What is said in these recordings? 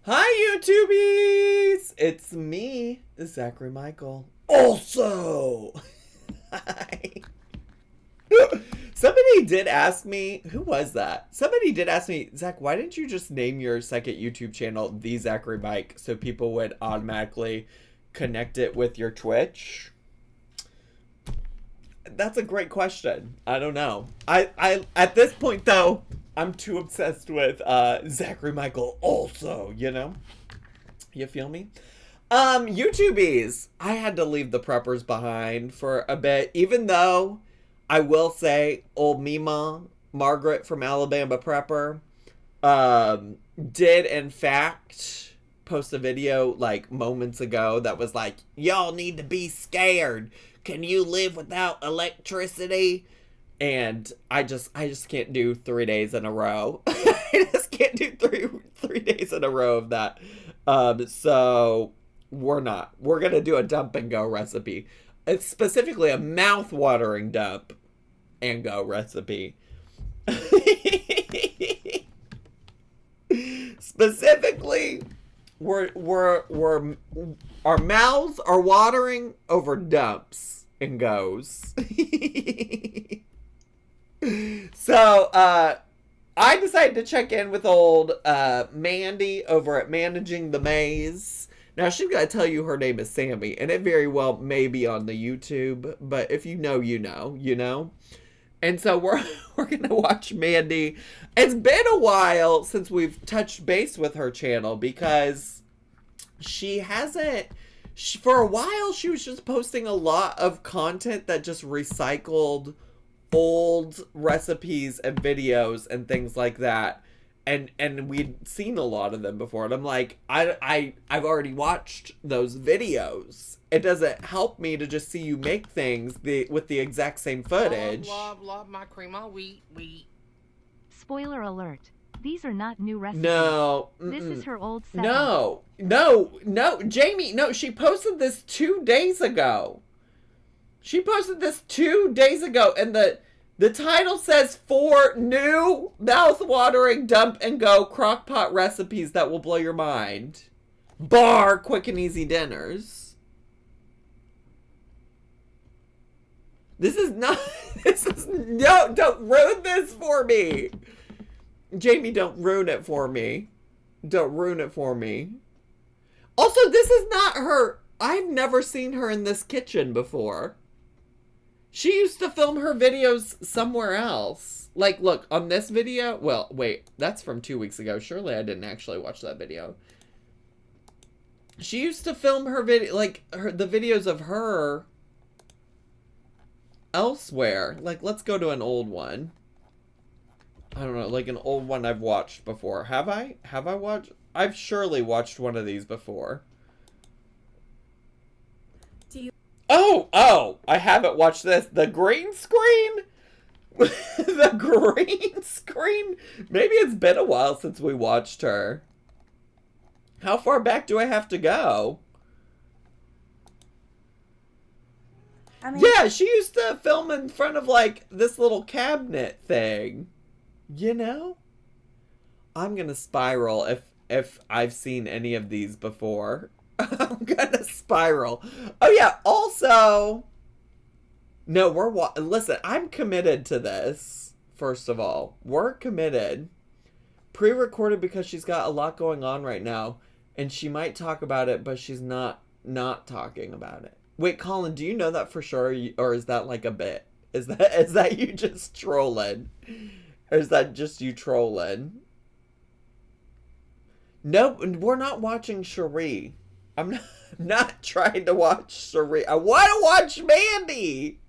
Hi, YouTubies! It's me, Zachary Michael. Also, hi. Somebody did ask me, who was that? Somebody did ask me, Zach, why didn't you just name your second YouTube channel The Zachary Mike so people would automatically connect it with your Twitch? That's a great question. I don't know. I at this point though, I'm too obsessed with Zachary Michael also, you know? You feel me? YouTubies, I had to leave the preppers behind for a bit, even though I will say old Mima, Margaret from Alabama Prepper, did in fact post a video like moments ago that was like, y'all need to be scared. Can you live without electricity? And I just can't do 3 days in a row. I just can't do three days in a row of that. So we're gonna do a dump and go recipe. It's specifically a mouth-watering dump and go recipe. Specifically, our mouths are watering over dumps and goes. So, I decided to check in with old Mandy over at Managing the Maze. Now, she's got to tell you her name is Sammy, and it very well may be on the YouTube, but if you know, you know, you know? And so we're going to watch Mandy. It's been a while since we've touched base with her channel because she hasn't... for a while, she was just posting a lot of content that just recycled old recipes and videos and things like that. And we'd seen a lot of them before. And I'm like, I've already watched those videos. It doesn't help me to just see you make things with the exact same footage. Love my crema wheat. Spoiler alert. These are not new recipes. No. This is her old setup. No. Jamie, no, she posted this 2 days ago. And the title says 4 new mouth-watering dump and go crockpot recipes that will blow your mind. Bar quick and easy dinners. No, don't ruin this for me. Jamie, don't ruin it for me. Also, this is not her. I've never seen her in this kitchen before. She used to film her videos somewhere else. Like, look, on this video... well, wait, that's from 2 weeks ago. Surely I didn't actually watch that video. She used to film her video... like, the videos of her... elsewhere. Like, let's go to an old one. I don't know, like an old one I've watched before. Have I? Have I watched? I've surely watched one of these before. Oh, I haven't watched this. The green screen? The green screen? Maybe it's been a while since we watched her. How far back do I have to go? Yeah, she used to film in front of, like, this little cabinet thing. You know? I'm gonna spiral if I've seen any of these before. I'm gonna spiral. Oh yeah, also... no, listen, I'm committed to this, first of all. We're committed. Pre-recorded because she's got a lot going on right now. And she might talk about it, but she's not talking about it. Wait, Colin, do you know that for sure? Or is that like a bit? Is that you just trolling? Or is that just you trolling? Nope, we're not watching Cherie. I'm not trying to watch Cherie. I want to watch Mandy.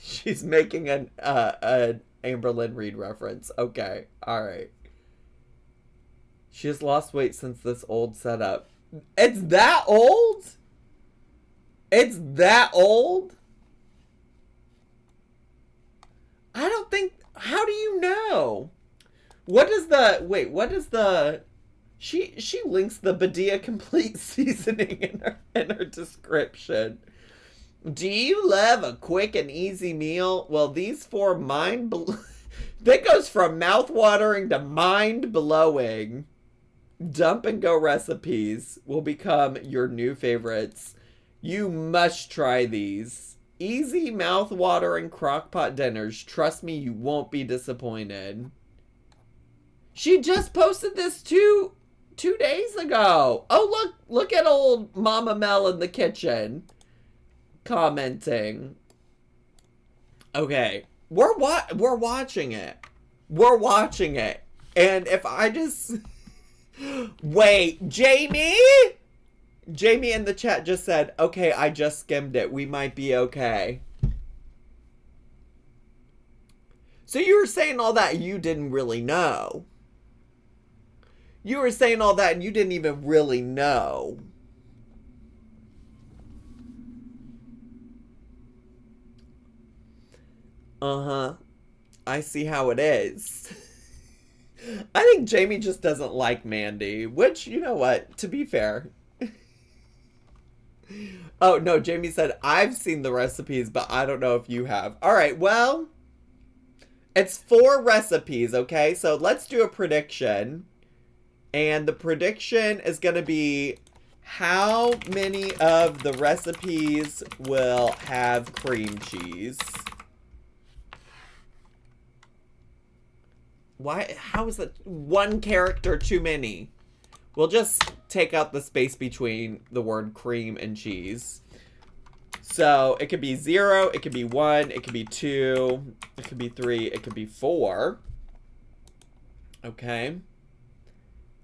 She's making an Amberlynn Reed reference. Okay, all right. She has lost weight since this old setup. It's that old? It's that old? I don't think... how do you know? What is the... She links the Badia Complete seasoning in her description. Do you love a quick and easy meal? Well, these 4 That goes from mouth-watering to mind-blowing. Dump and go recipes will become your new favorites. You must try these. Easy mouth-watering crock-pot dinners. Trust me, you won't be disappointed. She just posted this two days ago. Oh, look at old Mama Mel in the kitchen commenting. Okay, we're watching it. We're watching it. And if I just wait, Jamie in the chat just said, "Okay, I just skimmed it. We might be okay." So you were saying all that you didn't really know. You were saying all that and you didn't even really know. Uh-huh. I see how it is. I think Jamie just doesn't like Mandy, which, you know what, to be fair. Oh, no, Jamie said, I've seen the recipes, but I don't know if you have. All right, well, it's 4 recipes, okay? So let's do a prediction. And the prediction is going to be how many of the recipes will have cream cheese? Why? How is that 1 character too many? We'll just take out the space between the word cream and cheese. So it could be 0, it could be 1, it could be 2, it could be 3, it could be 4. Okay.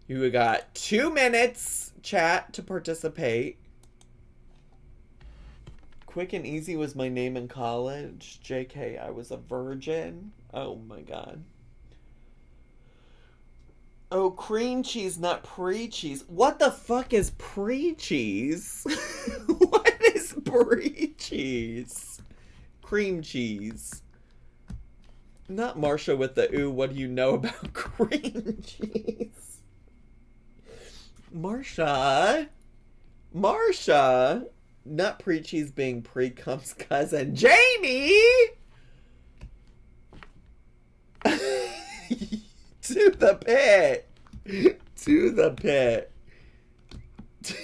You got 2 minutes, chat, to participate. Quick and Easy was my name in college. JK, I was a virgin. Oh my god. Oh, cream cheese, not pre-cheese. What the fuck is pre-cheese? What is pre-cheese? Cream cheese. Not Marsha with the ooh, what do you know about cream cheese? Marsha. Not pre-cheese being pre-cum's cousin. Jamie! To the pit. To the pit. To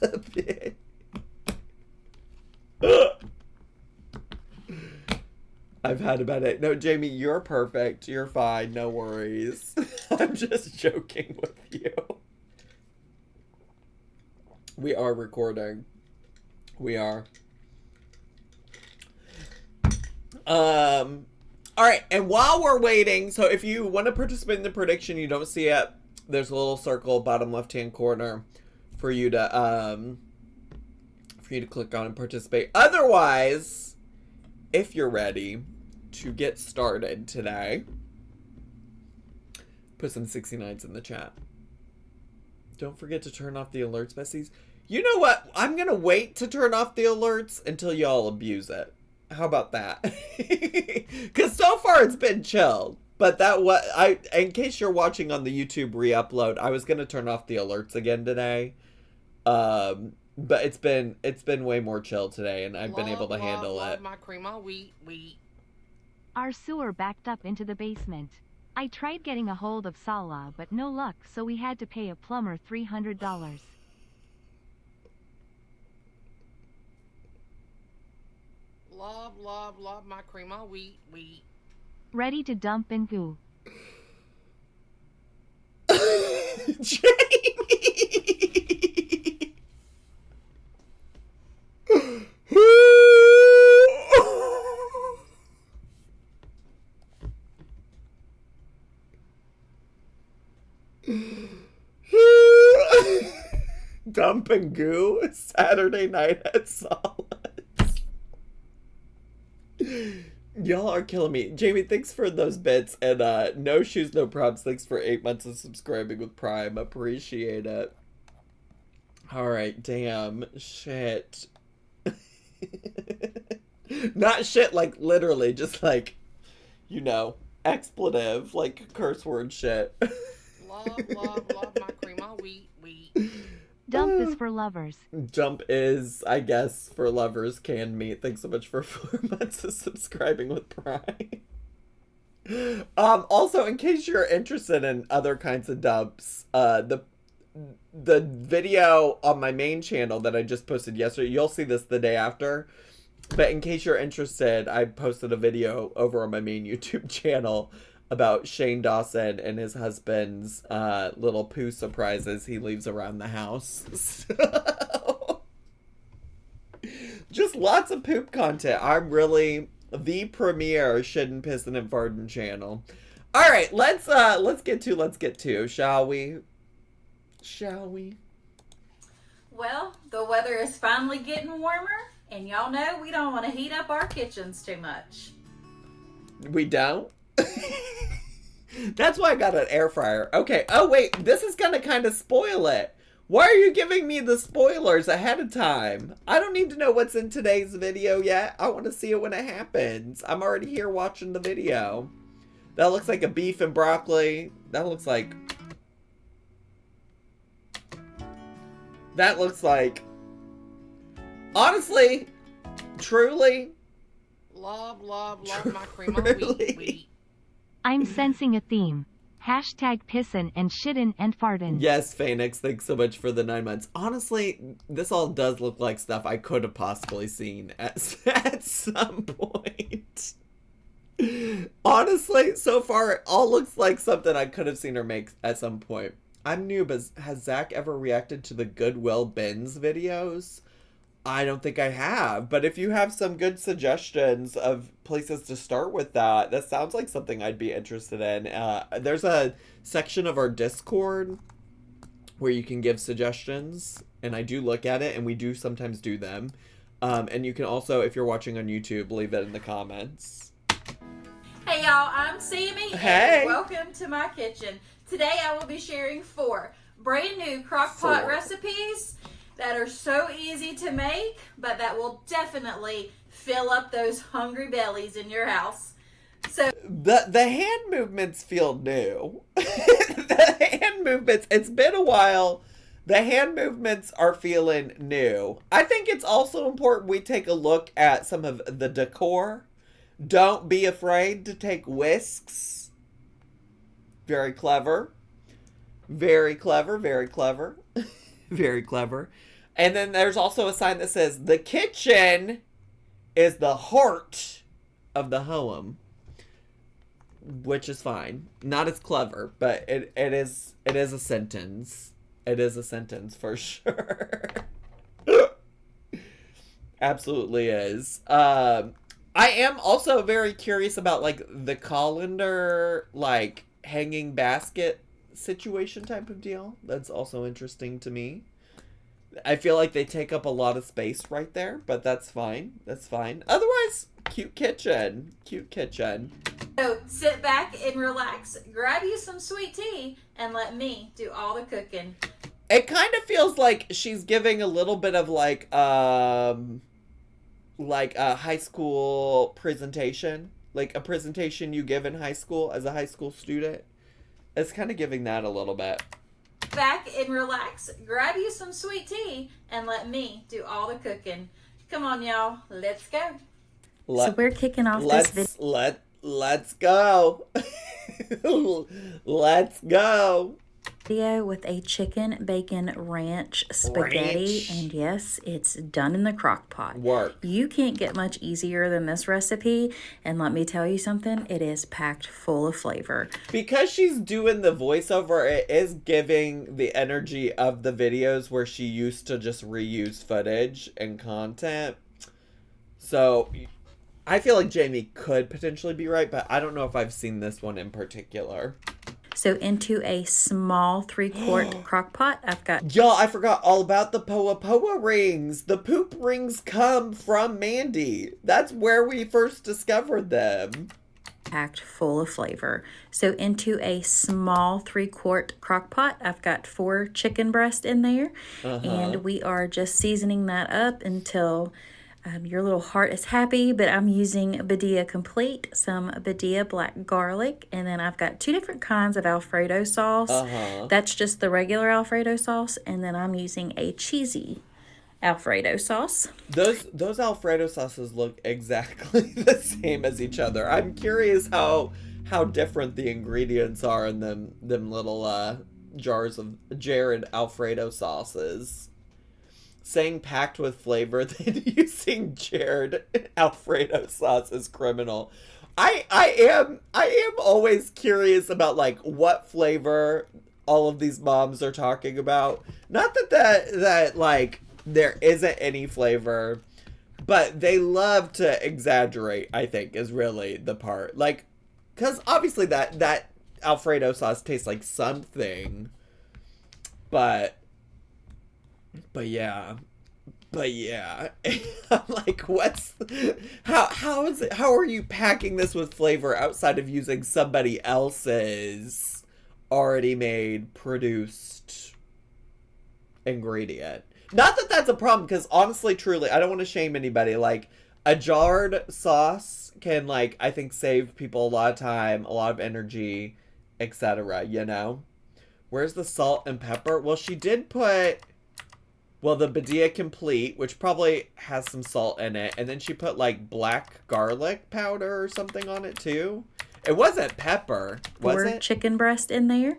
the pit. I've had about it. No, Jamie, you're perfect. You're fine. No worries. I'm just joking with you. We are recording. We are. All right, and while we're waiting, so if you want to participate in the prediction, you don't see it, there's a little circle bottom left-hand corner for you to click on and participate. Otherwise, if you're ready to get started today, put some 69s in the chat. Don't forget to turn off the alerts, besties. You know what? I'm going to wait to turn off the alerts until y'all abuse it. How about that? Because so far it's been chill. But in case you're watching on the YouTube re-upload, I was going to turn off the alerts again today. But it's been way more chill today, and I've been able to handle it. My crema, wheat. Our sewer backed up into the basement. I tried getting a hold of Sala, but no luck, so we had to pay a plumber $300. Love my crema, wheat. Ready to dump and goo. Jamie! Dump and goo Saturday night at Solace. Y'all are killing me. Jamie, thanks for those bits. And no shoes, no props. Thanks for 8 months of subscribing with Prime. Appreciate it. Alright, damn. Shit. Not shit like literally, just like, you know, expletive, like curse word shit. Love my crema, wheat. Dump is for lovers. Jump is, I guess, for lovers canned meat. Thanks so much for 4 months of subscribing with Prime. Also, in case you're interested in other kinds of dubs, the video on my main channel that I just posted yesterday, you'll see this the day after. But in case you're interested, I posted a video over on my main YouTube channel about Shane Dawson and his husband's little poo surprises he leaves around the house. So, just lots of poop content. I'm really the premier shitting, pissing, and farting channel. All right, let's get to, shall we? Shall we? Well, the weather is finally getting warmer, and y'all know we don't want to heat up our kitchens too much. We don't? That's why I got an air fryer. Okay. Oh, wait. This is going to kind of spoil it. Why are you giving me the spoilers ahead of time? I don't need to know what's in today's video yet. I want to see it when it happens. I'm already here watching the video. That looks like a beef and broccoli. That looks like... Honestly, truly... Love my cream of wheat. I'm sensing a theme. Hashtag pissin' and shittin' and fartin'. Yes, Phoenix, thanks so much for the 9 months. Honestly, this all does look like stuff I could have possibly seen at some point. Honestly, so far, it all looks like something I could have seen her make at some point. I'm new, but has Zach ever reacted to the Goodwill Bins videos? I don't think I have, but if you have some good suggestions of places to start with that sounds like something I'd be interested in. There's a section of our Discord where you can give suggestions, and I do look at it, and we do sometimes do them. And you can also, if you're watching on YouTube, leave it in the comments. Hey y'all, I'm Sammy, Hey. and welcome to my kitchen. Today I will be sharing 4 brand new crock pot 4. recipes that are so easy to make, but that will definitely fill up those hungry bellies in your house. So the hand movements feel new. The hand movements, it's been a while. The hand movements are feeling new. I think it's also important we take a look at some of the decor. Don't be afraid to take whisks. Very clever. Very clever, very clever. Very clever. And then there's also a sign that says, the kitchen is the heart of the home. Which is fine. Not as clever, but it is a sentence. It is a sentence for sure. Absolutely is. I am also very curious about like the colander, like hanging basket situation type of deal. That's also interesting to me. I feel like they take up a lot of space right there, but that's fine. That's fine. Otherwise, cute kitchen. Cute kitchen. So sit back and relax, grab you some sweet tea, and let me do all the cooking. It kind of feels like she's giving a little bit of like a high school presentation. Like a presentation you give in high school as a high school student. It's kind of giving that a little bit. Back and relax, grab you some sweet tea, and let me do all the cooking. Come on, y'all, let's go. So we're kicking off this video. Let's go. Let's go. With a chicken bacon ranch spaghetti, and yes, it's done in the crock pot. Work. You can't get much easier than this recipe, and let me tell you something, it is packed full of flavor. Because she's doing the voiceover, it is giving the energy of the videos where she used to just reuse footage and content. So I feel like Jamie could potentially be right, but I don't know if I've seen this one in particular. So into a small 3-quart crock pot, I've got... Y'all, I forgot all about the Poa rings. The poop rings come from Mandy. That's where we first discovered them. Packed full of flavor. So into a small 3-quart crock pot, I've got 4 chicken breasts in there. And we are just seasoning that up until... your little heart is happy, but I'm using Badia Complete, some Badia Black Garlic, and then I've got 2 different kinds of Alfredo sauce. That's just the regular Alfredo sauce, and then I'm using a cheesy Alfredo sauce. Those Alfredo sauces look exactly the same as each other. I'm curious how how different the ingredients are in them little jars of Jared Alfredo sauces. Saying packed with flavor, then using Jared Alfredo sauce is criminal. I am always curious about like what flavor all of these moms are talking about. Not that like there isn't any flavor, but they love to exaggerate, I think, is really the part. Like, because obviously that Alfredo sauce tastes like something, but yeah. I'm like, how are you packing this with flavor outside of using somebody else's already made, produced ingredient? Not that that's a problem, because honestly, truly, I don't want to shame anybody. Like, a jarred sauce can, like, I think save people a lot of time, a lot of energy, etc., you know? Where's the salt and pepper? Well, she did put... Well, the Badia Complete, which probably has some salt in it. And then she put, like, black garlic powder or something on it, too. It wasn't pepper, was it? Chicken breast in there.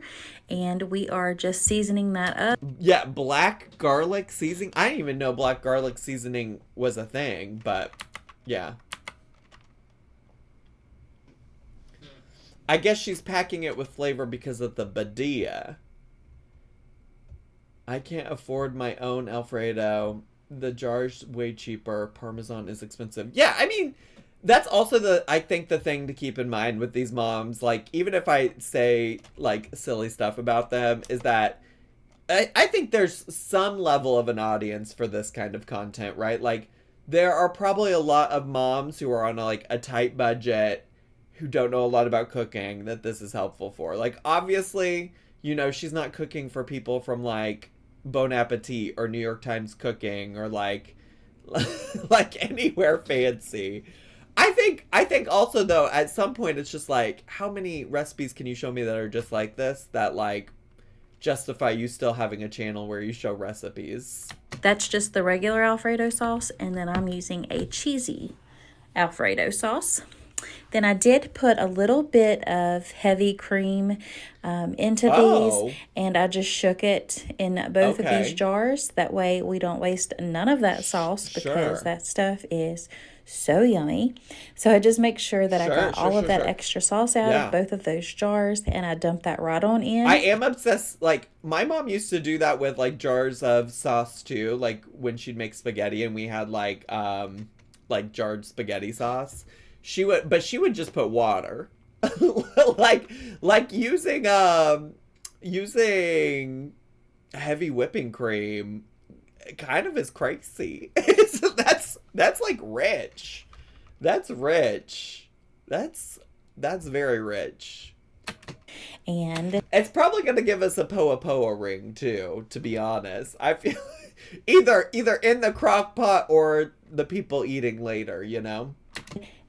And we are just seasoning that up. Yeah, black garlic seasoning. I didn't even know black garlic seasoning was a thing, but yeah. I guess she's packing it with flavor because of the Badia. I can't afford my own Alfredo. The jar's way cheaper. Parmesan is expensive. Yeah, I mean, that's also I think the thing to keep in mind with these moms, like, even if I say, like, silly stuff about them, is that I think there's some level of an audience for this kind of content, right? Like, there are probably a lot of moms who are on, a tight budget who don't know a lot about cooking that this is helpful for. Like, obviously, you know, she's not cooking for people from, like, Bon Appetit or New York Times Cooking or like anywhere fancy. I think also though at some point it's just like, how many recipes can you show me that are just like this that like justify you still having a channel where you show recipes? That's just the regular Alfredo sauce, and then I'm using a cheesy Alfredo sauce. Then I did put a little bit of heavy cream into these, and I just shook it in both of these jars. That way we don't waste none of that sauce, because that stuff is so yummy. So I just make sure that I got all of that extra sauce out of both of those jars, and I dump that right on in. I am obsessed. Like, my mom used to do that with like jars of sauce too, like when she'd make spaghetti and we had like jarred spaghetti sauce. She would just put water, like using heavy whipping cream, kind of is crazy. That's like rich. That's rich. That's very rich. And it's probably gonna give us a poa ring too. To be honest, I feel either in the crock pot or the people eating later. You know.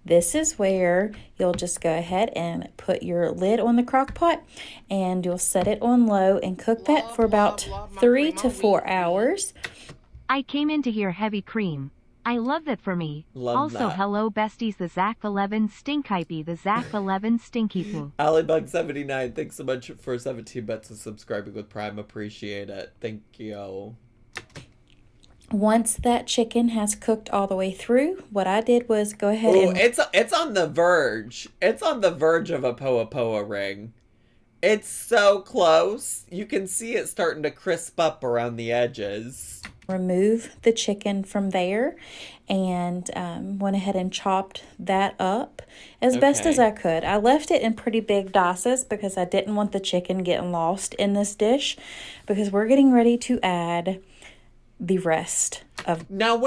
This is where you'll just go ahead and put your lid on the crock pot, and you'll set it on low and cook that for about 3 to 4 hours. I came in to hear heavy cream. I love that for me. Love that. Hello besties, the Zach 11 stinkhypey, the Zach 11 stinky. Allybug79, thanks so much for 17 bits and subscribing with Prime. Appreciate it. Thank you. Once that chicken has cooked all the way through, what I did was go ahead and... It's on the verge. It's on the verge of a poa ring. It's so close. You can see it starting to crisp up around the edges. Remove the chicken from there, and went ahead and chopped that up as best as I could. I left it in pretty big dices because I didn't want the chicken getting lost in this dish, because we're getting ready to add the rest of... Now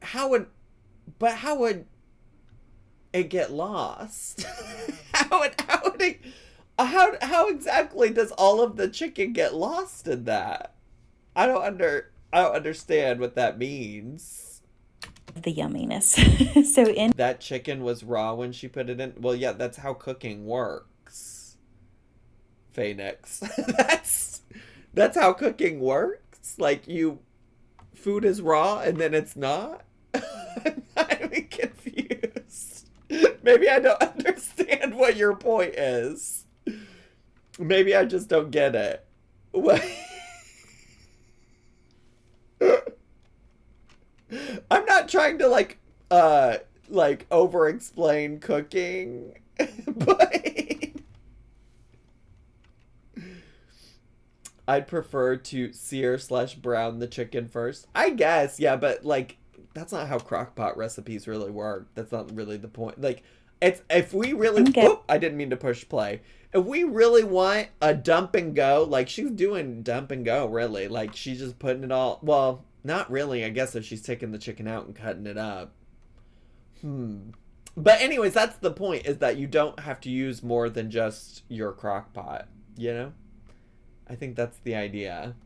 how would it get lost? How exactly does all of the chicken get lost in that? I don't understand what that means. The yumminess. So in that chicken was raw when she put it in. Well, yeah, that's how cooking works. Phoenix. That's how cooking works. Like, food is raw and then it's not. I'm confused. Maybe I don't understand what your point is. Maybe I just don't get it. What? I'm not trying to like over explain cooking, but I'd prefer to sear/brown the chicken first. I guess, yeah, but like that's not how crockpot recipes really work. That's not really the point. Like, it's if we really I didn't mean to push play. If we really want a dump and go, like she's doing dump and go, really. Like she's just putting it all, well, not really, I guess, if she's taking the chicken out and cutting it up. But anyways, that's the point, is that you don't have to use more than just your crock pot, you know? I think that's the idea.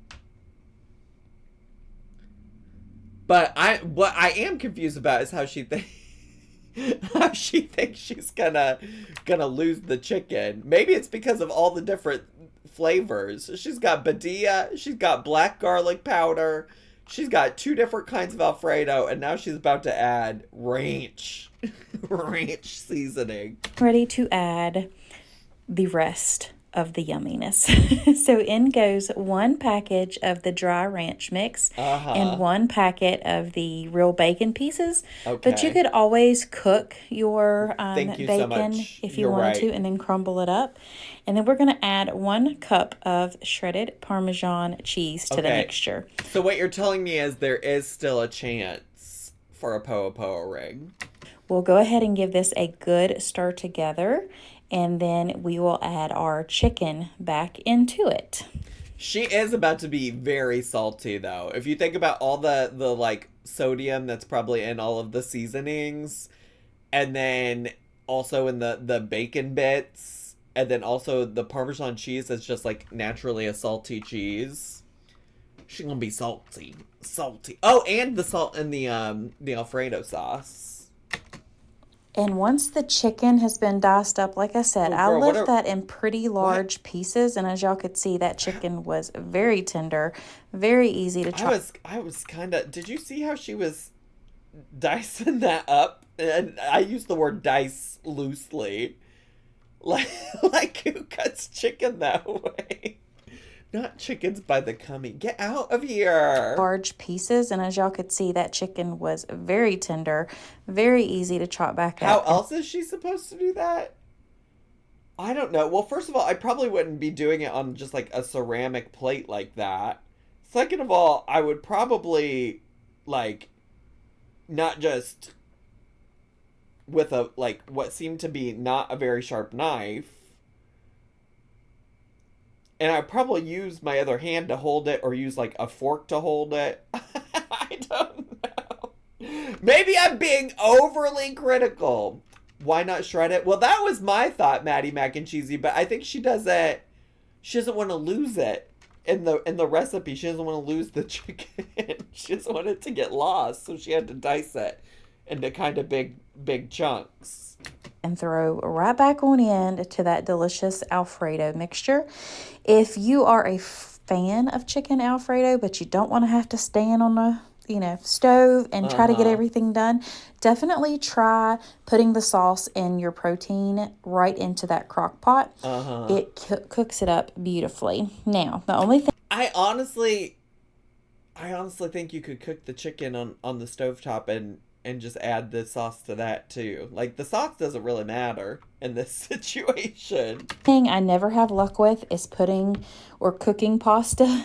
But what I am confused about is how she thinks she's gonna lose the chicken. Maybe it's because of all the different flavors. She's got Badia, she's got black garlic powder, she's got 2 different kinds of Alfredo, and now she's about to add ranch. Ranch seasoning. Ready to add the rest of the yumminess. So in goes 1 package of the dry ranch mix and 1 packet of the real bacon pieces. Okay. But you could always cook your Thank you bacon so much. if you You're wanted right. to, and then crumble it up. And then we're going to add 1 cup of shredded Parmesan cheese to the mixture. So what you're telling me is there is still a chance for a poa ring. We'll go ahead and give this a good stir together, and then we will add our chicken back into it. She is about to be very salty, though. If you think about all the like sodium that's probably in all of the seasonings, and then also in the bacon bits, and then also the Parmesan cheese that's just like naturally a salty cheese. She's gonna be salty. Oh, and the salt in the Alfredo sauce. And once the chicken has been diced up, like I said, I left that in pretty large pieces. And as y'all could see, that chicken was very tender, very easy to chop. I was kind of... Did you see how she was dicing that up? And I use the word dice loosely. Like who cuts chicken that way? Not chickens by the cummy. Get out of here. Large pieces, and as y'all could see, that chicken was very tender, very easy to chop back up. How else is she supposed to do that? I don't know. Well, first of all, I probably wouldn't be doing it on just like a ceramic plate like that. Second of all, I would probably like not just with a like what seemed to be not a very sharp knife. And I'd probably use my other hand to hold it or use like a fork to hold it. I don't know. Maybe I'm being overly critical. Why not shred it? Well, that was my thought, Maddie Mac and Cheesy, but I think she does it. She doesn't want to lose it in the recipe. She doesn't want to lose the chicken. She doesn't want it to get lost, so she had to dice it into kind of big chunks. And throw right back on in to that delicious Alfredo mixture. If you are a fan of chicken Alfredo, but you don't want to have to stand on the stove and try to get everything done, definitely try putting the sauce in your protein right into that crock pot. It cooks it up beautifully. Now, the only thing I honestly think you could cook the chicken on the stovetop and just add the sauce to that too. Like, the sauce doesn't really matter in this situation. thing I never have luck with is putting or cooking pasta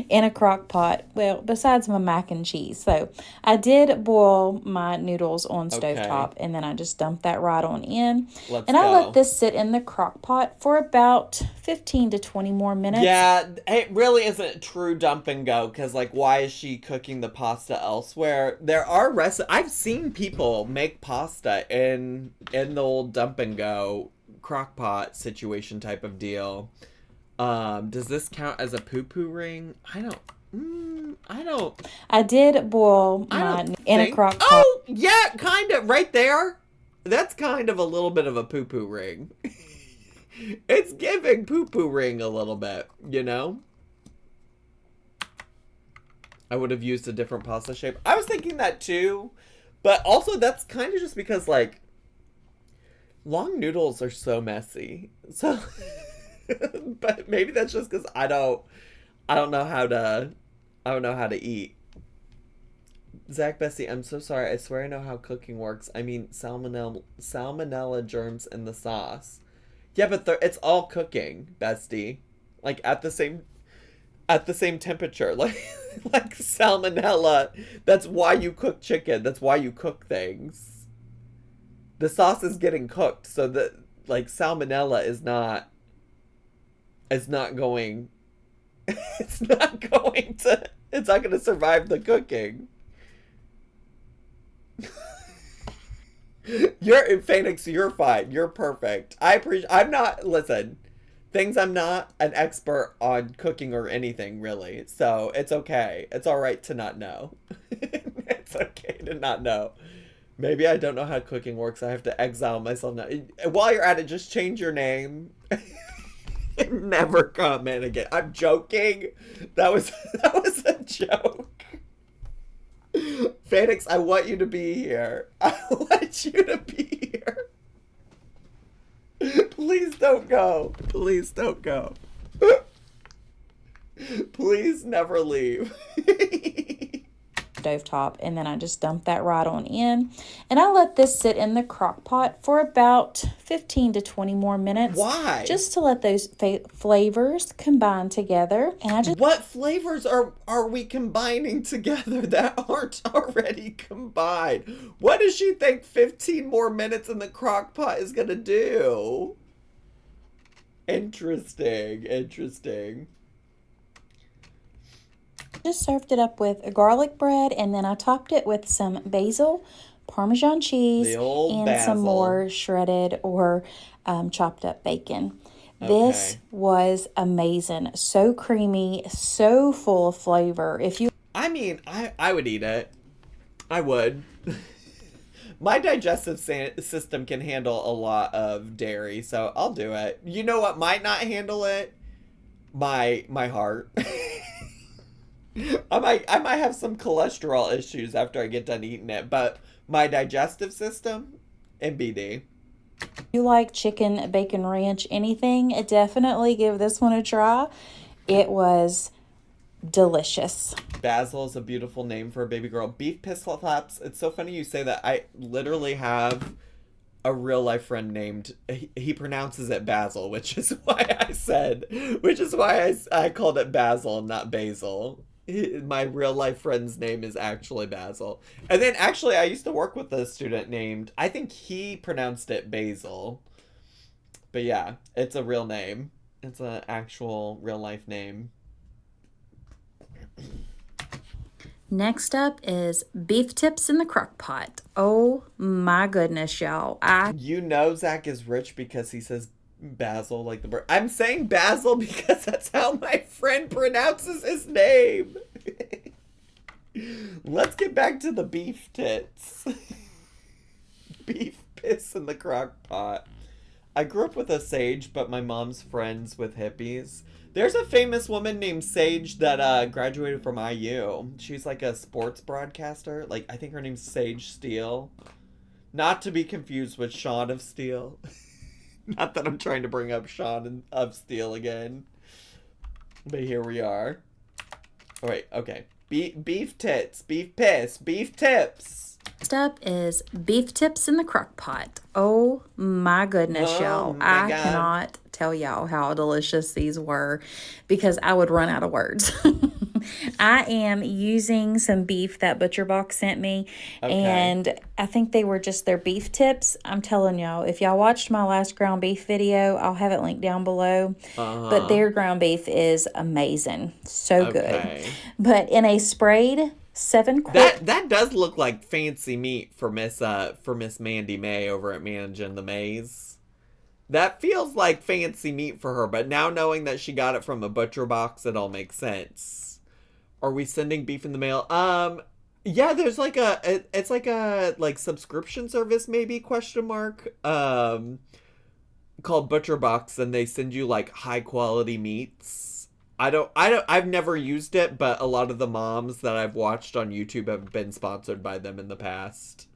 in a crock pot. Well, besides my mac and cheese. So I did boil my noodles on stovetop, and then I just dumped that right on in. I let this sit in the crock pot for about 15 to 20 more minutes. Yeah, it really isn't true dump and go, because like, why is she cooking the pasta elsewhere? There are I've seen people make pasta in the old dump and go crock pot situation type of deal. Does this count as a poo-poo ring? I don't. I did boil mine in a crock pot. Oh, yeah, kind of. Right there. That's kind of a little bit of a poo-poo ring. It's giving poo-poo ring a little bit, you know? I would have used a different pasta shape. I was thinking that too. But also, that's kind of just because, like, Long noodles are so messy. So, but maybe that's just because I don't know how to, I don't know how to eat. Zach, Bessie, I'm so sorry. I swear I know how cooking works. I mean, salmonella germs in the sauce. Yeah, but it's all cooking, Bestie. Like at the same temperature. Like salmonella. That's why you cook chicken. That's why you cook things. The sauce is getting cooked, so that like salmonella is not going it's not going to survive the cooking. You're Phoenix, you're fine. You're perfect. I'm not listen. Things I'm not an expert on cooking or anything really. So it's okay. It's all right to not know. It's okay to not know. Maybe I don't know how cooking works. I have to exile myself now. While you're at it, just change your name. Never comment again. I'm joking. That was a joke. Phoenix, I want you to be here. I want you to be here. Please don't go. Please don't go. Please never leave. Stovetop, and then I just dump that right on in, and I let this sit in the crock pot for about 15 to 20 more minutes. Why? Just to let those flavors combine together. And I just what flavors are we combining together that aren't already combined? What does she think 15 more minutes in the crock pot is gonna do? Interesting. just served it up with a garlic bread, and then I topped it with some basil, Parmesan cheese, and basil. some more shredded or chopped up bacon. Okay. This was amazing. So creamy, so full of flavor. I mean, I would eat it. I would. My digestive system can handle a lot of dairy, so I'll do it. You know what might not handle it? My heart. I might have some cholesterol issues after I get done eating it, but my digestive system, MBD. If you like chicken, bacon ranch, anything, definitely give this one a try. It was delicious. Basil is a beautiful name for a baby girl. Beef pistol flaps. It's so funny you say that. I literally have a real life friend named, he pronounces it Basil, which is why I called it Basil and not Basil. My real life friend's name is actually Basil. And then actually I used to work with a student named, I think he pronounced it Basil. But yeah, it's a real name. It's an actual real life name. Next up is beef tips in the crock pot. Oh my goodness, y'all. You know Zach is rich because he says Basil like the bird. I'm saying Basil because that's how my friend pronounces his name. Let's get back to the beef tits. Beef piss in the crock pot. I grew up with a Sage, but my mom's friends with hippies. There's a famous woman named Sage that graduated from IU. She's like a sports broadcaster. Like, I think her name's Sage Steele. Not to be confused with Shaun of Steel. Not that I'm trying to bring up Shaun of Steel again. But here we are. Oh, wait, okay. Beef tits, beef piss, beef tips. Next up is beef tips in the crock pot. Oh my goodness, y'all. I cannot tell y'all how delicious these were because I would run out of words. I am using some beef that Butcher Box sent me, and I think they were just their beef tips. I'm telling y'all, if y'all watched my last ground beef video, I'll have it linked down below. But their ground beef is amazing. So good. But in a sprayed 7-quart. That does look like fancy meat for Miss Mandy May over at Managing the Maze. That feels like fancy meat for her, but now knowing that she got it from a Butcher Box, it all makes sense. Are we sending beef in the mail? Yeah, there's like it's like a subscription service maybe, ? Called Butcher Box, and they send you like high quality meats. I've never used it, but a lot of the moms that I've watched on YouTube have been sponsored by them in the past.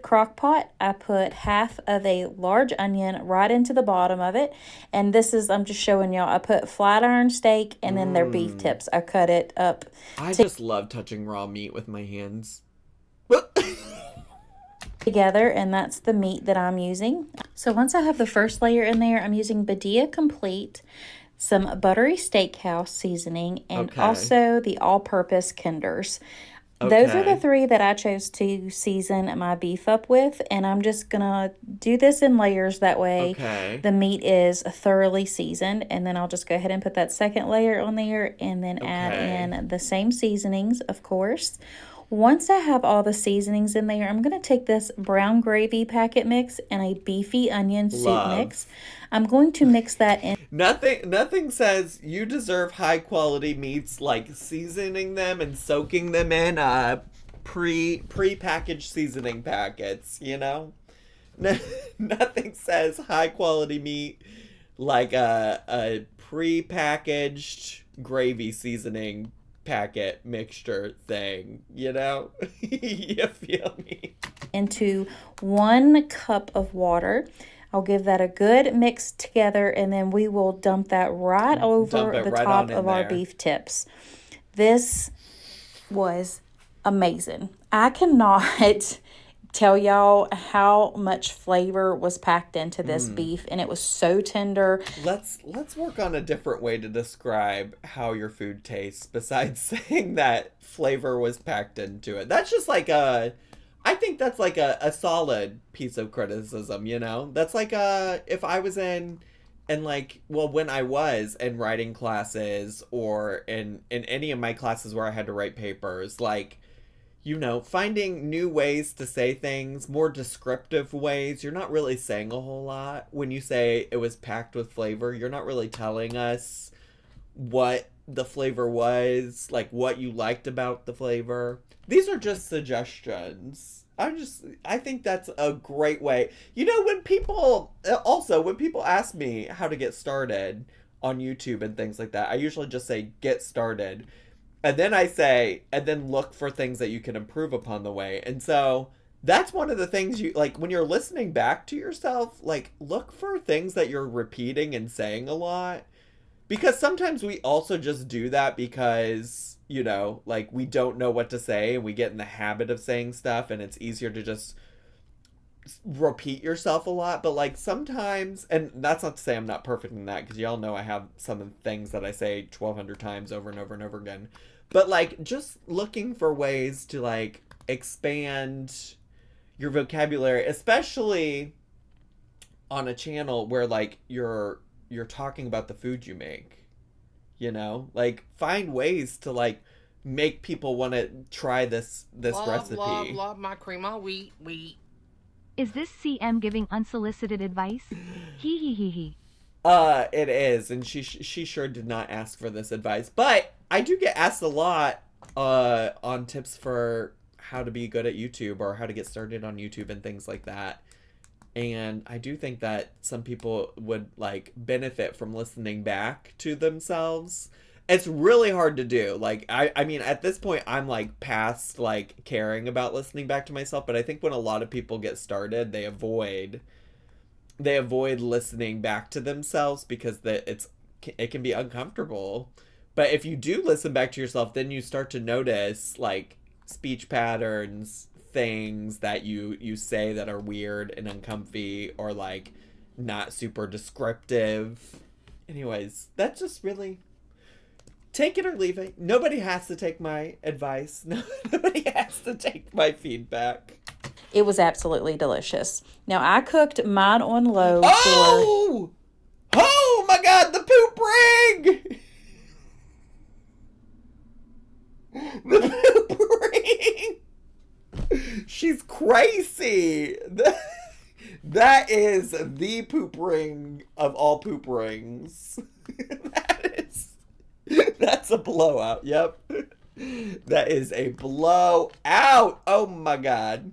crock pot, I put half of a large onion right into the bottom of it. And this is, I'm just showing y'all, I put flat iron steak and then their beef tips. I cut it up. I just love touching raw meat with my hands. Together, and that's the meat that I'm using. So once I have the first layer in there, I'm using Badia Complete, some buttery steakhouse seasoning, and also the all-purpose Kinders. Those are the 3 that I chose to season my beef up with, and I'm just gonna do this in layers, that way the meat is thoroughly seasoned. And then I'll just go ahead and put that second layer on there, and then add in the same seasonings, of course. Once I have all the seasonings in there, I'm going to take this brown gravy packet mix and a beefy onion soup mix. I'm going to mix that in. Nothing says you deserve high quality meats like seasoning them and soaking them in pre-packaged seasoning packets, you know? Nothing says high quality meat like a pre-packaged gravy seasoning packet mixture thing, you know? You feel me? Into 1 cup of water. I'll give that a good mix together, and then we will dump that right over the top of our beef tips. This was amazing. I cannot tell y'all how much flavor was packed into this beef, and it was so tender. Let's work on a different way to describe how your food tastes besides saying that flavor was packed into it. That's just like I think that's like a solid piece of criticism, you know? That's like if I was when I was in writing classes or in any of my classes where I had to write papers, like, you know, finding new ways to say things, more descriptive ways. You're not really saying a whole lot. When you say it was packed with flavor, you're not really telling us what the flavor was, like what you liked about the flavor. These are just suggestions. I think that's a great way. You know, when people ask me how to get started on YouTube and things like that, I usually just say, get started. And then look for things that you can improve upon the way. And so that's one of the things you, like, when you're listening back to yourself, like, look for things that you're repeating and saying a lot. Because sometimes we also just do that because, you know, like, we don't know what to say and we get in the habit of saying stuff and it's easier to just repeat yourself a lot. But, like, sometimes, and that's not to say I'm not perfect in that, because y'all know I have some of the things that I say 1,200 times over and over and over again. But, like, just looking for ways to, like, expand your vocabulary, especially on a channel where, like, you're talking about the food you make, you know? Like, find ways to, like, make people want to try this recipe. Love my cream of wheat. Is this CM giving unsolicited advice? He. It is, and she sure did not ask for this advice, but I do get asked a lot on tips for how to be good at YouTube or how to get started on YouTube and things like that. And I do think that some people would, like, benefit from listening back to themselves. It's really hard to do. Like, I mean, at this point, I'm, like, past, like, caring about listening back to myself. But I think when a lot of people get started, they avoid listening back to themselves because it can be uncomfortable. But if you do listen back to yourself, then you start to notice, like, speech patterns, things that you say that are weird and uncomfy or, like, not super descriptive. Anyways, that's just really... Take it or leave it. Nobody has to take my advice. Nobody has to take my feedback. It was absolutely delicious. Now, I cooked mine on low Oh my God, the poop ring! The poop ring! She's crazy! That is the poop ring of all poop rings. That's a blowout. Yep. That is a blowout. Oh my God.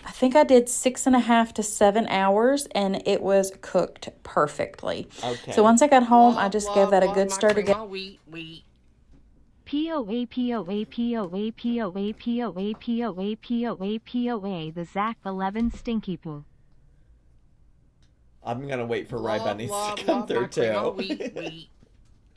I think I did 6.5 to 7 hours, and it was cooked perfectly. Okay. So once I got home, I just gave that a good stir together. POA POA POA POA POA POA POA POA the Zach 11 Stinky Poo. I'm gonna wait for Rye Love, Bunnies love, to come love through my cream of too. wheat.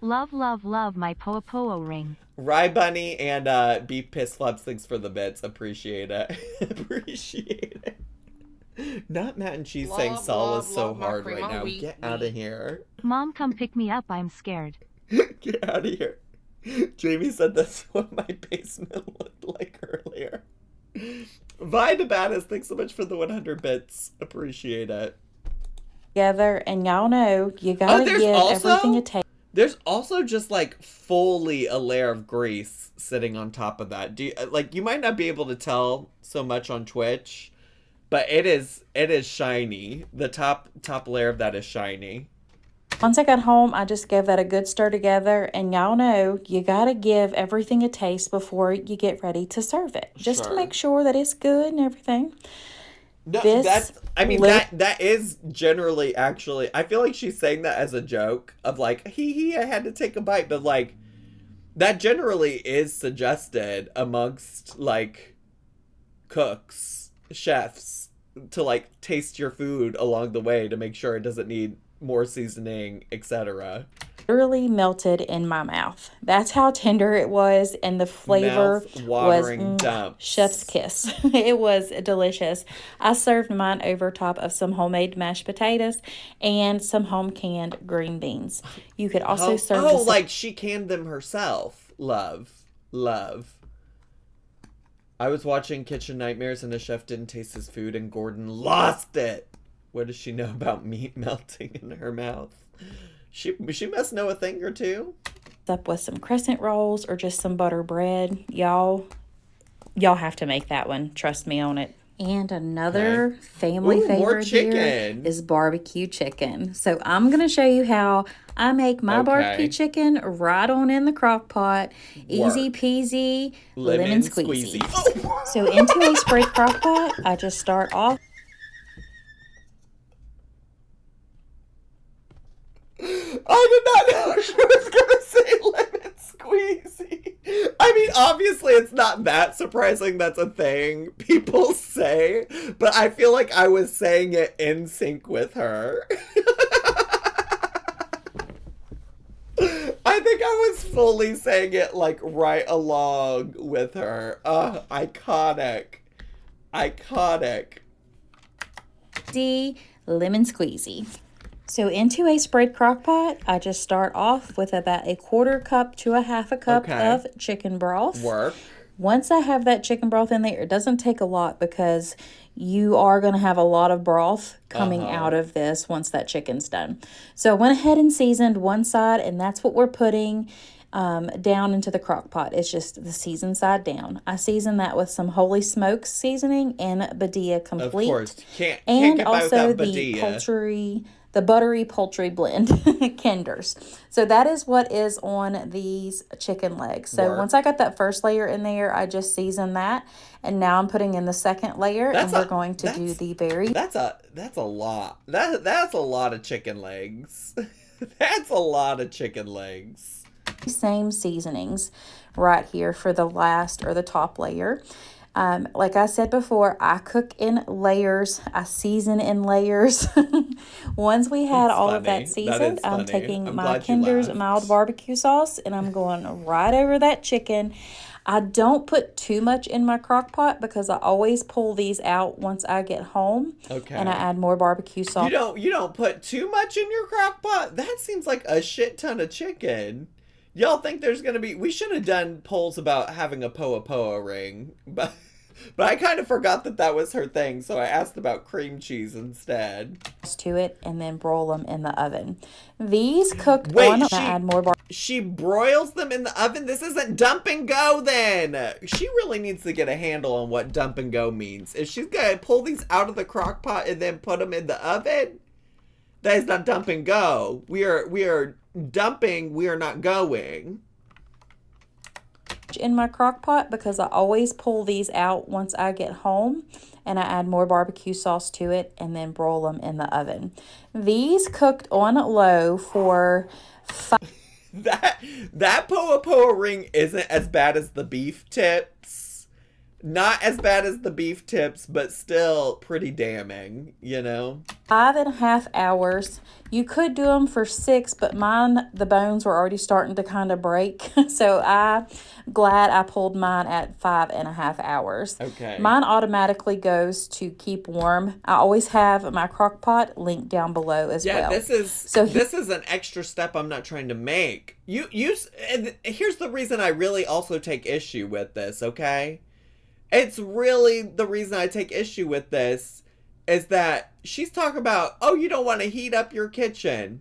Love love love my Poa Poa ring. Rye Bunny and Beef Piss Flubs, thanks for the bits. Appreciate it. Appreciate it. Not Matt and Cheese saying Love, Saul love, is so love my hard cream right of now. wheat, Get out of here. Mom, come pick me up. I'm scared. Get out of here. Jamie said that's what my basement looked like earlier. Vi Nabatis, thanks so much for the 100 bits. Appreciate it. Together, and y'all know you gotta there's give also- everything a taste. There's also just like fully a layer of grease sitting on top of that. You might not be able to tell so much on Twitch, but it is shiny. The top layer of that is shiny. Once I got home, I just gave that a good stir together, and y'all know you gotta give everything a taste before you get ready to serve it, just to Sure. make sure that it's good and everything. No, This that is generally actually, I feel like she's saying that as a joke of like, hee, I had to take a bite, but like, that generally is suggested amongst like cooks, chefs, to like taste your food along the way to make sure it doesn't need more seasoning, etc. Literally melted in my mouth. That's how tender it was, and the flavor was Mouth-watering dumps. chef's kiss. It was delicious. I served mine over top of some homemade mashed potatoes and some home canned green beans. You could also serve this like she canned them herself. Love. I was watching Kitchen Nightmares and the chef didn't taste his food and Gordon lost it. What does she know about meat melting in her mouth? She must know a thing or two. up with some crescent rolls or just some butter bread. Y'all have to make that one. Trust me on it. And another family more favorite here chicken. is barbecue chicken. So I'm going to show you how I make my barbecue chicken right on in the crock pot. Easy peasy, lemon squeezy. Oh. So into a spray crock pot, I just start off. I did not know she was going to say lemon squeezy. I mean, obviously it's not that surprising that's a thing people say, but I feel like I was saying it in sync with her. I think I was fully saying it like right along with her. Iconic. The lemon squeezy. So into a sprayed crock pot, I just start off with about a 1/4 cup to a 1/2 cup of chicken broth. Work. Once I have that chicken broth in there, it doesn't take a lot because you are going to have a lot of broth coming out of this once that chicken's done. So I went ahead and seasoned one side, and that's what we're putting down into the crock pot. It's just the seasoned side down. I season that with some Holy Smokes seasoning and Badia Complete. Of course. Can't And get by also without the Badia. the buttery poultry blend, Kinders. So that is what is on these chicken legs. So once I got that first layer in there, I just seasoned that. And now I'm putting in the second layer, and we're going to do the very... That's a lot. That's a lot of chicken legs. That's a lot of chicken legs. Same seasonings right here for the last or the top layer. Like I said before, I cook in layers. I season in layers. Once we had all of that seasoned, I'm taking my Kinder's mild barbecue sauce and I'm going right over that chicken. I don't put too much in my crock pot because I always pull these out once I get home. Okay. And I add more barbecue sauce. You don't put too much in your crock pot? That seems like a shit ton of chicken. Y'all think there's going to be... We should have done polls about having a poa ring, but I kind of forgot that was her thing, so I asked about cream cheese instead. To it and then broil them in the oven. These cooked on... I add more she broils them in the oven? This isn't dump and go then. She really needs to get a handle on what dump and go means. If she's going to pull these out of the crock pot and then put them in the oven, that is not dump and go. We are dumping, we are not going. In my crock pot because I always pull these out once I get home and I add more barbecue sauce to it and then broil them in the oven. These cooked on low for that poa poa ring isn't as bad as the beef tips. Not as bad as the beef tips, but still pretty damning, you know? 5.5 hours. You could do them for 6, but mine, the bones were already starting to kind of break. So I'm glad I pulled mine at 5.5 hours. Okay. Mine automatically goes to keep warm. I always have my crock pot linked down below as well. Yeah, this is an extra step I'm not trying to make. And here's the reason I really also take issue with this, okay? It's really the reason I take issue with this is that she's talking about, oh, you don't want to heat up your kitchen.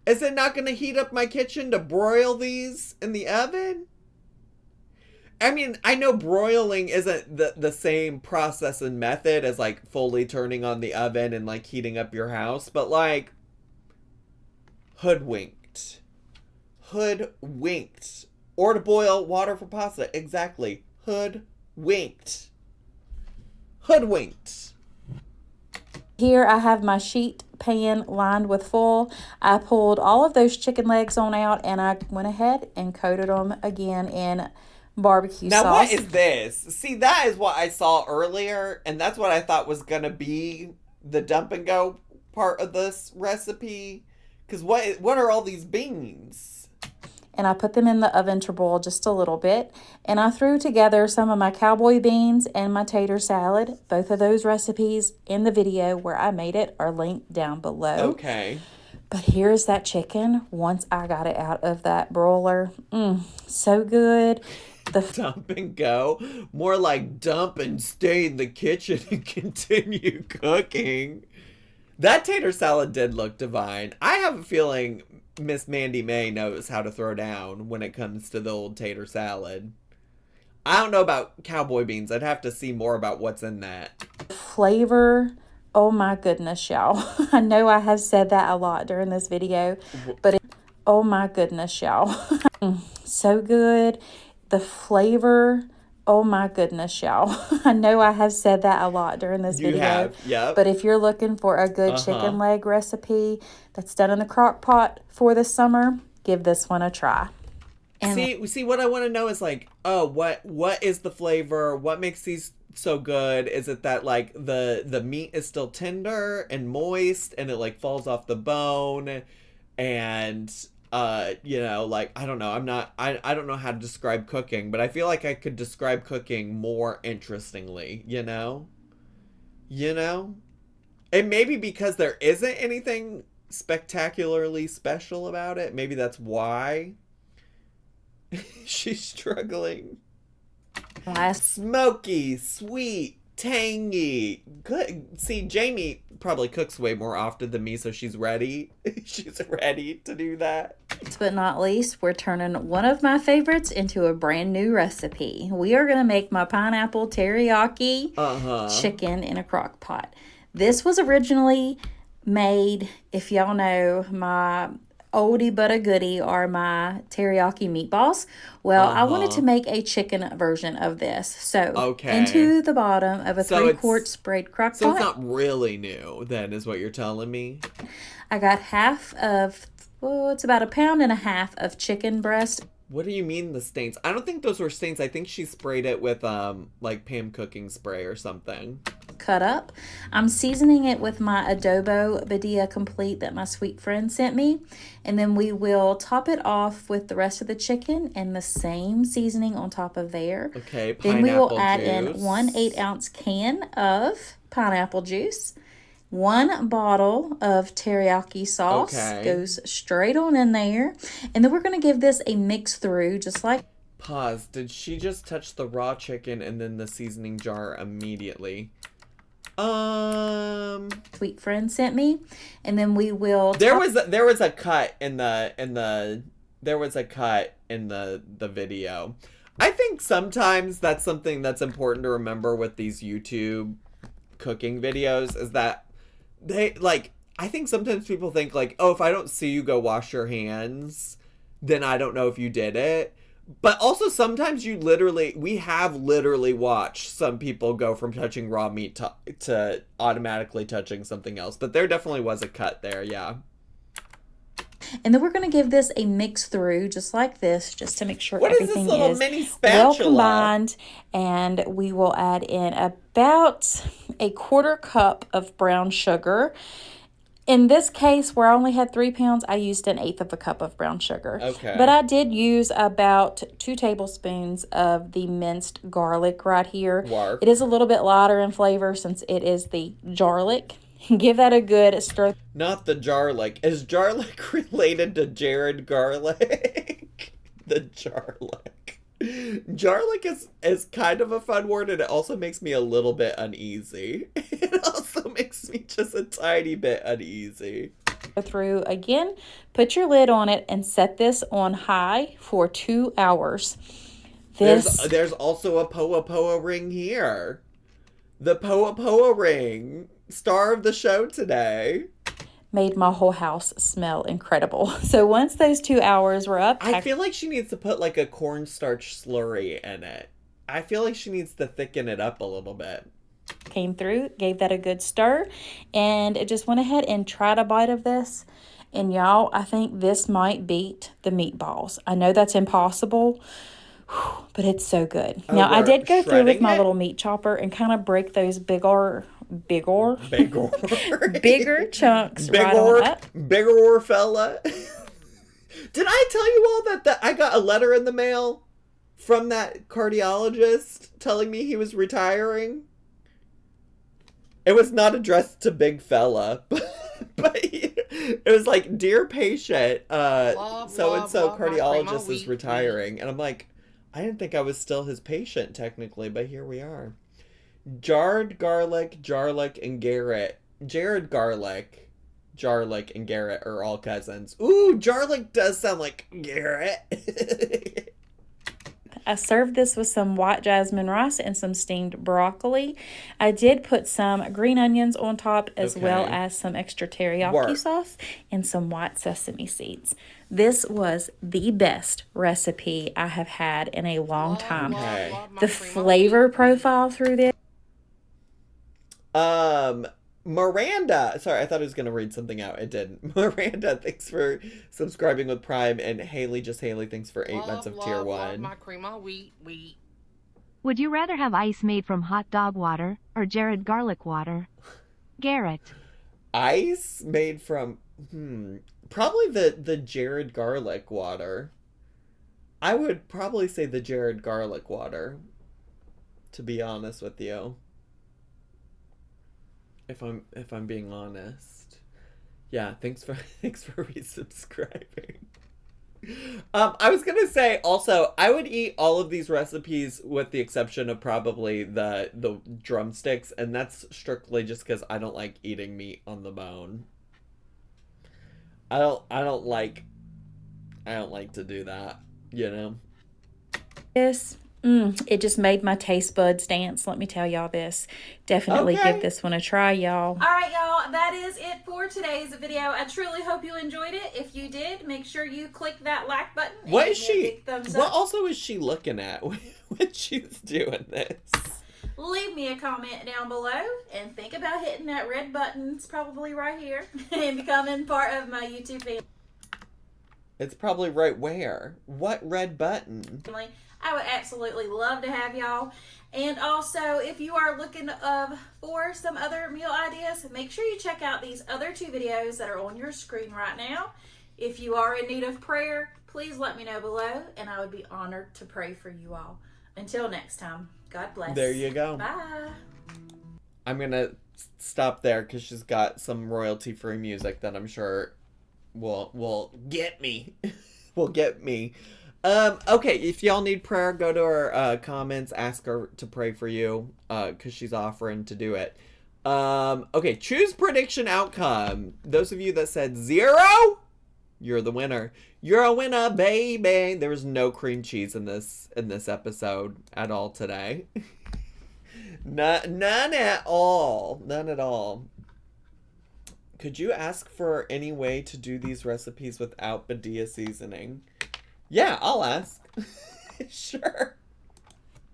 Is it not going to heat up my kitchen to broil these in the oven? I mean, I know broiling isn't the same process and method as like fully turning on the oven and like heating up your house, but like hoodwinked. Hoodwinked. Or to boil water for pasta. Exactly. Hoodwinked. Here I have my sheet pan lined with foil. I pulled all of those chicken legs on out and I went ahead and coated them again in barbecue sauce. Now what is this? See, that is what I saw earlier, and that's what I thought was gonna be the dump and go part of this recipe. Because what are all these beans? And I put them in the oven to broil just a little bit. And I threw together some of my cowboy beans and my tater salad. Both of those recipes in the video where I made it are linked down below. Okay. But here's that chicken once I got it out of that broiler. So good. Dump and go? More like dump and stay in the kitchen and continue cooking. That tater salad did look divine. I have a feeling Miss Mandy May knows how to throw down when it comes to the old tater salad. I don't know about cowboy beans. I'd have to see more about what's in that. Flavor, oh my goodness, y'all. I know I have said that a lot during this video, but oh my goodness, y'all. So good. The flavor, oh my goodness, y'all. I know I have said that a lot during this video. You have, yep. But if you're looking for a good chicken leg recipe that's done in the crock pot for the summer, give this one a try. And see, what I want to know is like, oh, what is the flavor? What makes these so good? Is it that like the meat is still tender and moist and it like falls off the bone and you know, like, I don't know. I don't know how to describe cooking, but I feel like I could describe cooking more interestingly, you know? And maybe because there isn't anything spectacularly special about it, maybe that's why she's struggling. Smoky, sweet, tangy, good. See, Jamie probably cooks way more often than me, so she's ready. She's ready to do that. Last but not least, we're turning one of my favorites into a brand new recipe. We are going to make my pineapple teriyaki chicken in a crock pot. This was originally made, if y'all know, my oldie but a goodie are my teriyaki meatballs. Well, I wanted to make a chicken version of this. So into the bottom of a 3-quart sprayed crock pot. So it's not really new then, is what you're telling me? I got half of, it's about 1.5 pounds of chicken breast. What do you mean the stains? I don't think those were stains. I think she sprayed it with like Pam cooking spray or something. Cut up. I'm seasoning it with my adobo Badia Complete that my sweet friend sent me. And then we will top it off with the rest of the chicken and the same seasoning on top of there. Okay, then we will add juice. in 1 8-ounce can of pineapple juice. 1 bottle of teriyaki sauce goes straight on in there. And then we're going to give this a mix through just like... Pause. Did she just touch the raw chicken and then the seasoning jar immediately? Sweet friend sent me. And then we will... There was a cut in the video. I think sometimes that's something that's important to remember with these YouTube cooking videos is that they like, I think sometimes people think like, oh, if I don't see you go wash your hands, then I don't know if you did it. But also sometimes we have literally watched some people go from touching raw meat to automatically touching something else. But there definitely was a cut there, yeah. And then we're going to give this a mix through just like this, just to make sure What is this everything little is mini well spatula? combined. And we will add in about 1/4 cup of brown sugar. In this case, where I only had 3 pounds, I used 1/8 cup of brown sugar. Okay. But I did use about 2 tablespoons of the minced garlic right here. Work. It is a little bit lighter in flavor since it is the garlic. Give that a good stir. Not the jarlic. Is jarlic related to Jared Garlic? The jarlic. Jarlic is kind of a fun word, and it also makes me a little bit uneasy. It also makes me just a tiny bit uneasy. Through again, put your lid on it and set this on high for 2 hours. There's also a Poa Poa ring here. The Poa Poa ring. Star of the show today. Made my whole house smell incredible. So once those 2 hours were up, I feel like she needs to put like a cornstarch slurry in it. I feel like she needs to thicken it up a little bit. Came through, gave that a good stir, and it just went ahead and tried a bite of this. And y'all, I think this might beat the meatballs. I know that's impossible, but it's so good. Now, I did go through with my little meat chopper and kind of break those bigger chunks right on up. Bigger fella. Did I tell you all that I got a letter in the mail from that cardiologist telling me he was retiring? It was not addressed to big fella, but it was like, dear patient, so-and-so cardiologist is retiring. And I'm like, I didn't think I was still his patient technically, but here we are. Jared Garlic, Jarlic, and Garrett. Jared Garlic, Jarlic, and Garrett are all cousins. Ooh, Jarlic does sound like Garrett. I served this with some white jasmine rice and some steamed broccoli. I did put some green onions on top as well as some extra teriyaki sauce and some white sesame seeds. This was the best recipe I have had in a long time. The flavor profile through this. Miranda, sorry, I thought I was going to read something out. It didn't. Miranda, thanks for subscribing with Prime. And Haley, thanks for 8 months of tier 1. My crema wheat. Would you rather have ice made from hot dog water or Jared garlic water? Garrett. Ice made from, probably the Jared garlic water. I would probably say the Jared garlic water, to be honest with you. If I'm being honest. Yeah, thanks for resubscribing. I was gonna say also, I would eat all of these recipes with the exception of probably the drumsticks, and that's strictly just because I don't like eating meat on the bone. I don't like to do that, you know. This it just made my taste buds dance. Let me tell y'all this. Definitely give this one a try, y'all. All right, y'all. That is it for today's video. I truly hope you enjoyed it. If you did, make sure you click that like button. What is she? What also is she looking at when she's doing this? Leave me a comment down below and think about hitting that red button. It's probably right here and becoming part of my YouTube family. It's probably right where? What red button? I would absolutely love to have y'all. And also, if you are looking for some other meal ideas, make sure you check out these other 2 videos that are on your screen right now. If you are in need of prayer, please let me know below, and I would be honored to pray for you all. Until next time, God bless. There you go. Bye. I'm going to stop there because she's got some royalty-free music that I'm sure will get me. will get me. Okay, if y'all need prayer, go to her comments, ask her to pray for you, because she's offering to do it. Okay, choose prediction outcome. Those of you that said 0, you're the winner. You're a winner, baby. There was no cream cheese in this episode at all today. None at all. None at all. Could you ask for any way to do these recipes without Badia seasoning? Yeah, I'll ask. Sure.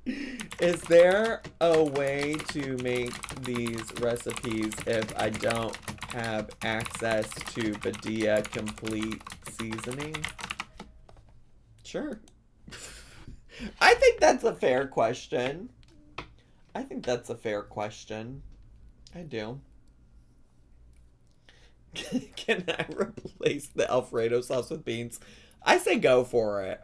Is there a way to make these recipes if I don't have access to Badia complete seasoning? Sure. I think that's a fair question. I do. Can I replace the Alfredo sauce with beans? I say go for it.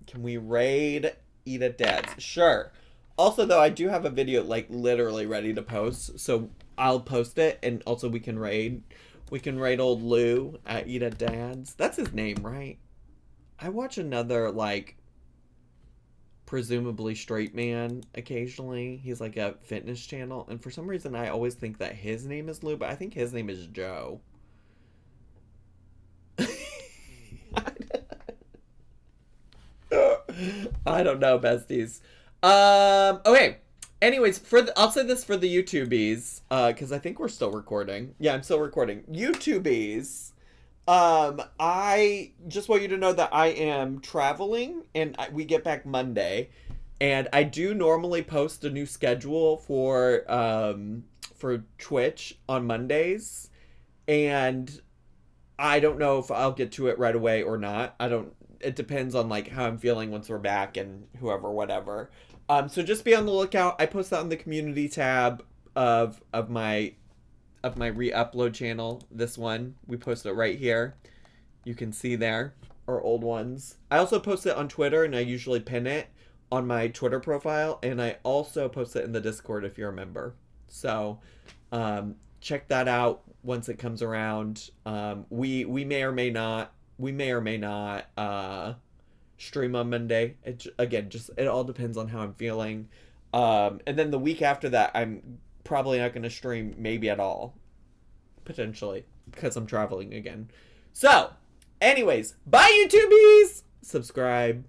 Can we raid Eat at Dad's? Sure. Also, though, I do have a video, like, literally ready to post. So I'll post it, and also we can raid. We can raid old Lou at Eat at Dad's. That's his name, right? I watch another, like, presumably straight man occasionally. He's like a fitness channel, and for some reason I always think that his name is Lou, but I think his name is Joe. I don't know, besties. Okay. Anyways, I'll say this for the YouTubies, because I think we're still recording. Yeah, I'm still recording. YouTubies. I just want you to know that I am traveling, and we get back Monday, and I do normally post a new schedule for Twitch on Mondays, and I don't know if I'll get to it right away or not. It depends on, like, how I'm feeling once we're back and whatever. So just be on the lookout. I post that on the community tab of my re-upload channel. This one, we post it right here. You can see there our old ones. I also post it on Twitter, and I usually pin it on my Twitter profile, and I also post it in the Discord if you're a member. So check that out once it comes around. We may or may not stream on Monday. It all depends on how I'm feeling. And then the week after that, I'm probably not going to stream maybe at all. Potentially. Because I'm traveling again. So, anyways, bye YouTubies! Subscribe.